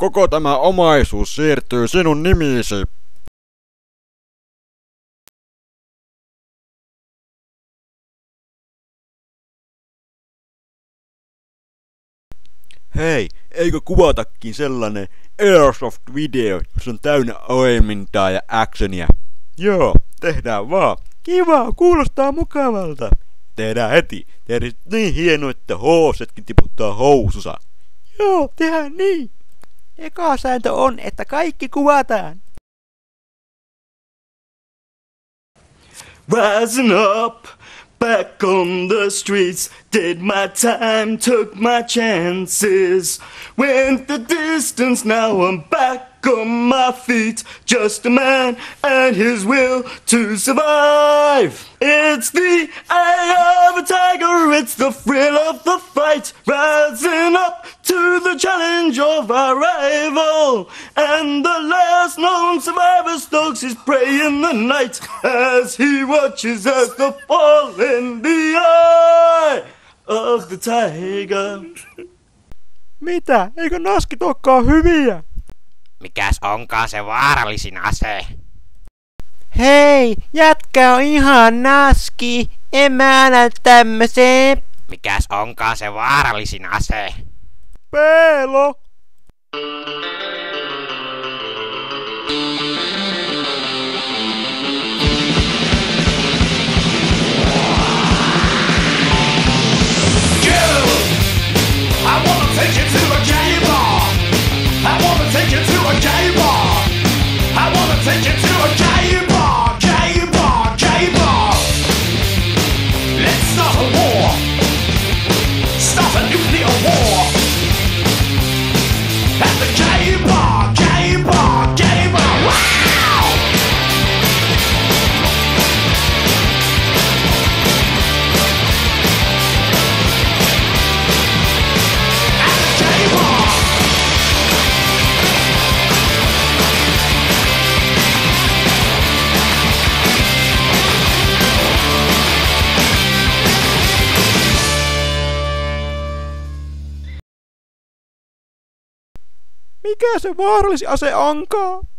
Koko tämä omaisuus siirtyy sinun nimiisi. Hei, eikö kuvatakin sellainen Airsoft-video, jossa on täynnä toimintaa ja actionia? Joo, tehdään vaan. Kiva, kuulostaa mukavalta. Tehdään heti. Tehdään niin hienoa, että hoosetkin tiputtaa housussa. Joo, tehdään niin. Eka sääntö on, että kaikki kuvataan. Rising up, back on the streets, did my time, took my chances, went the distance, now I'm back on my feet, just a man and his will to survive. It's the eye of a tiger, it's the thrill of the fight, rising up to the challenge of our rival, and the last known survivor stalks his prey in the night, as he watches as the fall in the eye of the tiger. Mitä? Eikö naskit olekaan hyviä? Mikäs onkaan se vaarallisin ase? Hei, jätkä on ihan naski. En mä anna tämmöseen. Mikäs onkaan se vaarallisin ase? Peelo! Mikä se vaarallisin ase onkaan?